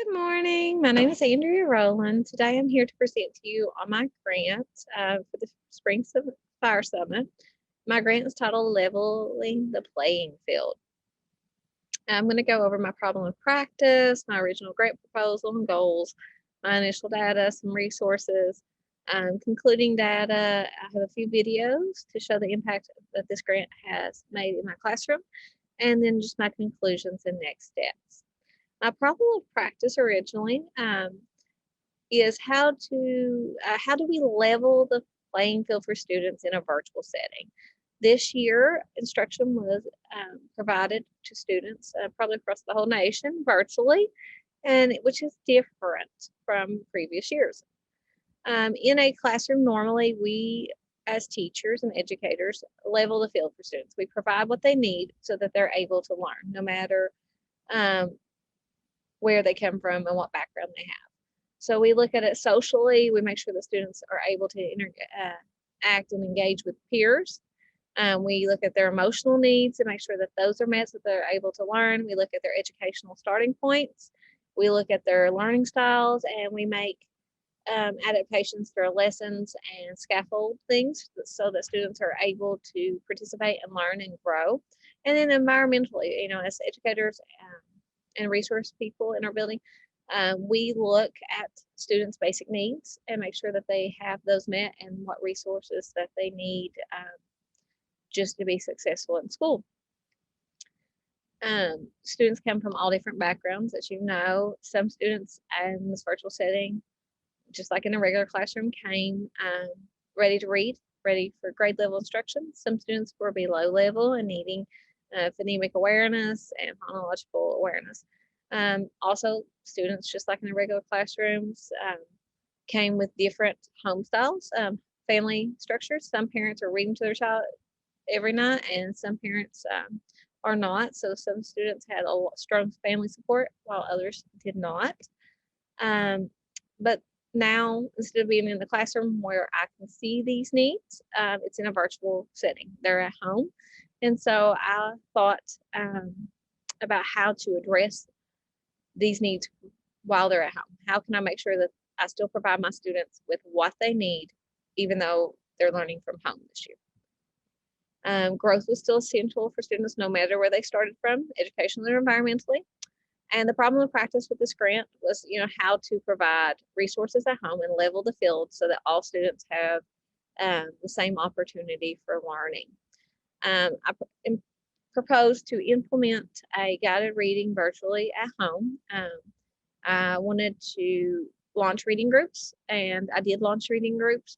Good morning. My name is Andrea Rowland. Today I'm here to present to you on my grant for the Fire Summit. My grant is titled Leveling the Playing Field. I'm going to go over my problem of practice, my original grant proposal and goals, my initial data, some resources, concluding data. I have a few videos to show the impact that this grant has made in my classroom, and then just my conclusions and next steps. My problem of practice originally is how do we level the playing field for students in a virtual setting. This year, instruction was provided to students probably across the whole nation virtually, which is different from previous years. In a classroom, normally we as teachers and educators level the field for students. We provide what they need so that they're able to learn, no matter where they come from and what background they have. So we look at it socially. We make sure the students are able to act and engage with peers. We look at their emotional needs and make sure that those are met so they're able to learn. We look at their educational starting points. We look at their learning styles, and we make adaptations to our lessons and scaffold things so that students are able to participate and learn and grow. And then environmentally, as educators and resource people in our building, we look at students' basic needs and make sure that they have those met and what resources that they need just to be successful in school. Students come from all different backgrounds, as you know. Some students in this virtual setting, just like in a regular classroom, came ready to read, ready for grade level instruction. Some students were below level and needing phonemic awareness and phonological awareness. Also, students, just like in the regular classrooms, came with different home styles, family structures. Some parents are reading to their child every night, and some parents are not. So some students had a strong family support, while others did not. But now, instead of being in the classroom where I can see these needs, it's in a virtual setting. They're at home. And so I thought about how to address these needs while they're at home. How can I make sure that I still provide my students with what they need, even though they're learning from home this year? Growth was still essential for students no matter where they started from, educationally or environmentally. And the problem of practice with this grant was, how to provide resources at home and level the field so that all students have the same opportunity for learning. I proposed to implement a guided reading virtually at home. I wanted to launch reading groups, and I did launch reading groups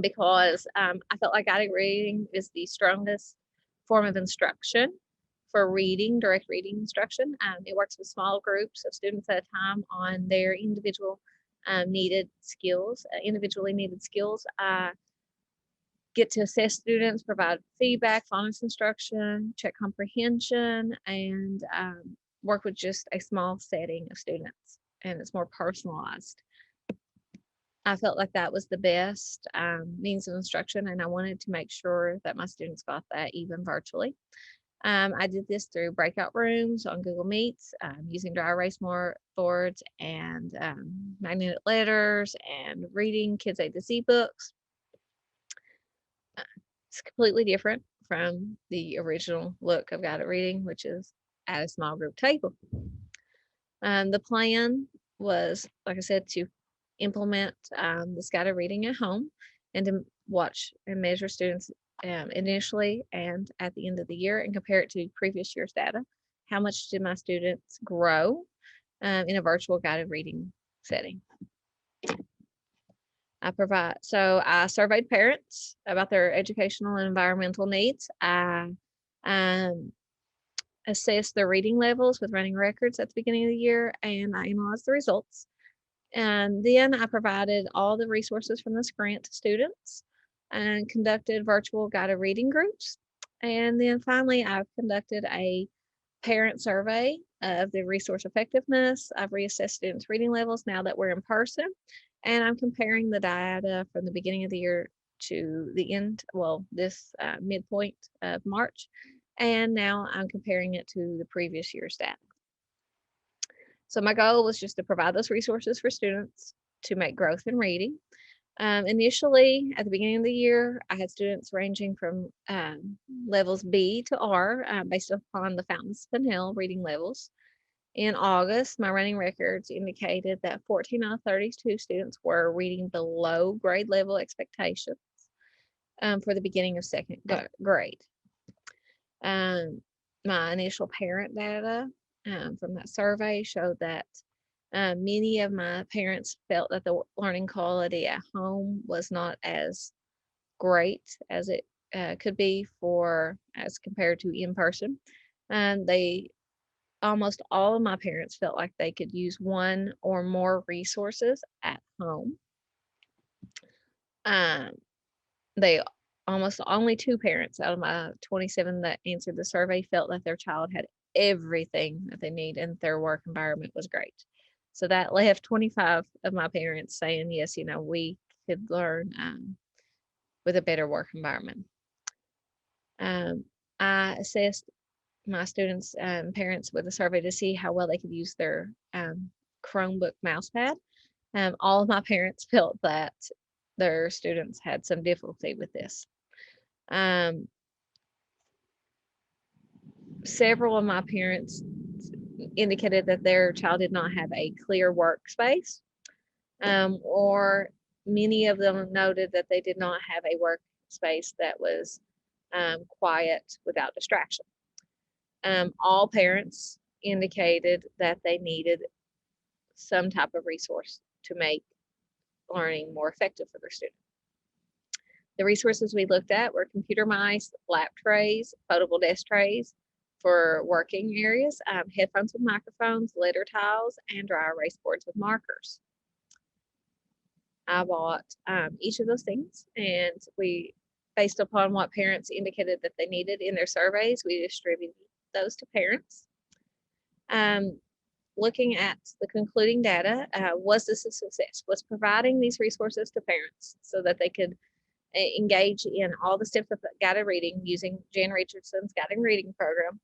because I felt like guided reading is the strongest form of instruction for reading, direct reading instruction. It works with small groups of students at a time on their individually needed skills. I get to assess students, provide feedback, phonics instruction, check comprehension, and work with just a small setting of students, and it's more personalized. I felt like that was the best means of instruction, and I wanted to make sure that my students got that even virtually. I did this through breakout rooms on Google Meets, using dry erase boards and magnetic letters and reading Kids A to Z books. It's completely different from the original look of guided reading, which is at a small group table. The plan was, like I said, to implement this guided reading at home and to watch and measure students initially and at the end of the year and compare it to previous year's data. How much did my students grow in a virtual guided reading setting? I surveyed parents about their educational and environmental needs. I assessed their reading levels with running records at the beginning of the year, and I analyzed the results. And then I provided all the resources from this grant to students and conducted virtual guided reading groups. And then finally, I've conducted a parent survey of the resource effectiveness. I've reassessed students' reading levels now that we're in person, and I'm comparing the data from the beginning of the year to the end, this midpoint of March, and now I'm comparing it to the previous year's data. So my goal was just to provide those resources for students to make growth in reading. Initially, at the beginning of the year, I had students ranging from levels B to R based upon the Fountains Pen Hill reading levels. In August, my running records indicated that 14 out of 32 students were reading below grade level expectations for the beginning of second grade. My initial parent data from that survey showed that many of my parents felt that the learning quality at home was not as great as it could be as compared to in person. And almost all of my parents felt like they could use one or more resources at home. They almost only 2 parents out of my 27 that answered the survey felt that their child had everything that they need and their work environment was great. So that left 25 of my parents saying, yes, we could learn with a better work environment. I assessed my students' parents with a survey to see how well they could use their Chromebook mousepad. All of my parents felt that their students had some difficulty with this. Several of my parents indicated that their child did not have a clear workspace, or many of them noted that they did not have a workspace that was quiet without distraction. All parents indicated that they needed some type of resource to make learning more effective for their students. The resources we looked at were computer mice, lap trays, foldable desk trays for working areas, headphones with microphones, letter tiles, and dry erase boards with markers. I bought each of those things, and based upon what parents indicated that they needed in their surveys, we distributed those to parents. Looking at the concluding data, was this a success? Was providing these resources to parents so that they could engage in all the steps of guided reading using Jan Richardson's guided reading program,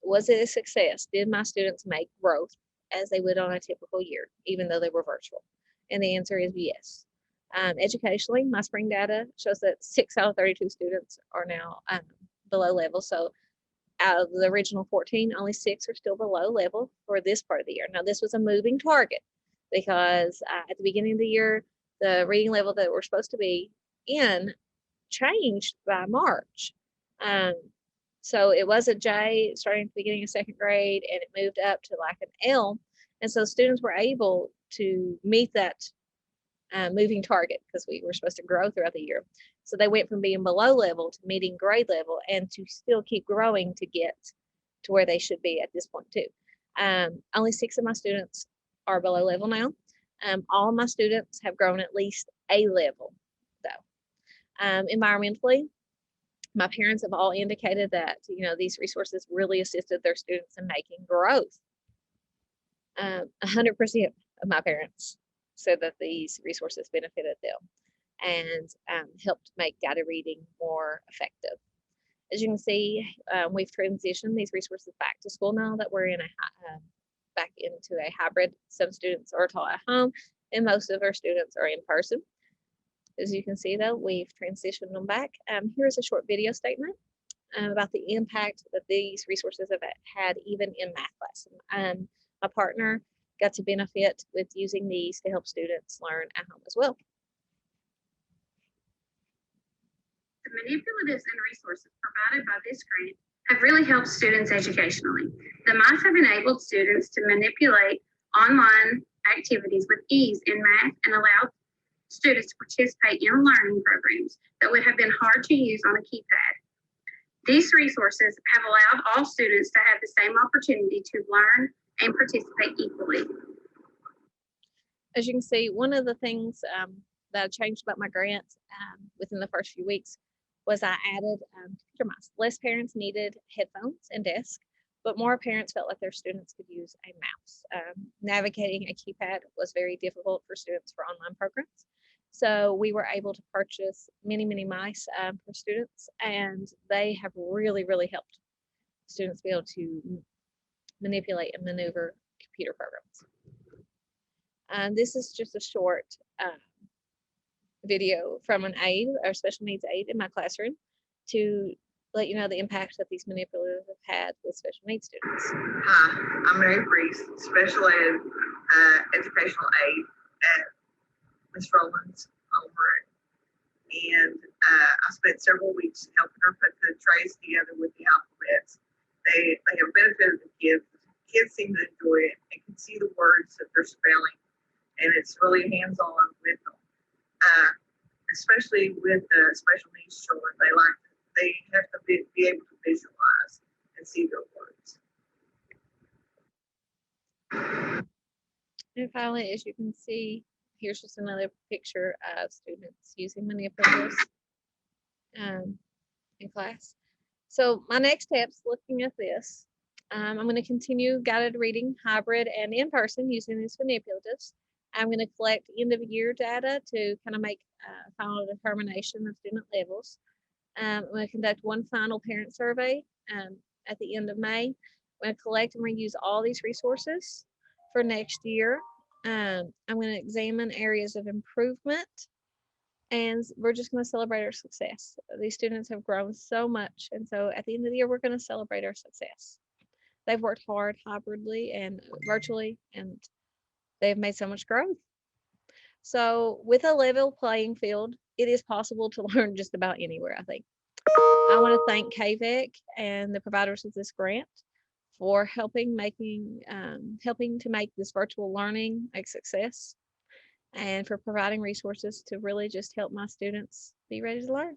was it a success? Did my students make growth as they would on a typical year, even though they were virtual? And the answer is yes. Educationally, my spring data shows that 6 out of 32 students are now below level. So out of the original 14, only 6 are still below level for this part of the year. Now, this was a moving target because at the beginning of the year, the reading level that we're supposed to be in changed by March. So it was a J starting at the beginning of second grade, and it moved up to like an L. And so students were able to meet that moving target because we were supposed to grow throughout the year. So they went from being below level to meeting grade level and to still keep growing to get to where they should be at this point too. Only 6 of my students are below level now. All of my students have grown at least a level though. Environmentally, my parents have all indicated that these resources really assisted their students in making growth. 100% of my parents said that these resources benefited them and helped make guided reading more effective. As you can see, we've transitioned these resources back to school now that we're back into a hybrid. Some students are taught at home and most of our students are in person. As you can see though, we've transitioned them back. Here's a short video statement about the impact that these resources have had even in math class. My partner got to benefit with using these to help students learn at home as well. The manipulatives and resources provided by this grant have really helped students educationally. The mice have enabled students to manipulate online activities with ease in math and allowed students to participate in learning programs that would have been hard to use on a keypad. These resources have allowed all students to have the same opportunity to learn and participate equally. As you can see, one of the things that I changed about my grants within the first few weeks was I added computer mice. Less parents needed headphones and desks, but more parents felt like their students could use a mouse. Navigating a keypad was very difficult for students for online programs. So we were able to purchase many mice for students, and they have really helped students be able to manipulate and maneuver computer programs. And this is just a short video from an aide or special needs aide in my classroom to let you know the impact that these manipulators have had with special needs students. Hi, I'm Mary Priest, special ed educational aide at Miss Rowland's homeroom. And I spent several weeks helping her put the trays together with the alphabets. They have benefited the kids. The kids seem to enjoy it and can see the words that they're spelling. And it's really hands-on with them. Especially with the special needs children, they have to be able to visualize and see their words. And finally, as you can see, here's just another picture of students using manipulatives in class. So my next steps looking at this, I'm going to continue guided reading, hybrid, and in person using these manipulatives. I'm going to collect end of year data to kind of make a final determination of student levels. I'm going to conduct one final parent survey at the end of May. I'm going to collect and reuse all these resources for next year. I'm going to examine areas of improvement, and we're just going to celebrate our success. These students have grown so much, and so at the end of the year, we're going to celebrate our success. They've worked hard hybridly and virtually, and they've made so much growth. So with a level playing field, it is possible to learn just about anywhere, I think. I want to thank KVEC and the providers of this grant for helping to make this virtual learning a success, and for providing resources to really just help my students be ready to learn.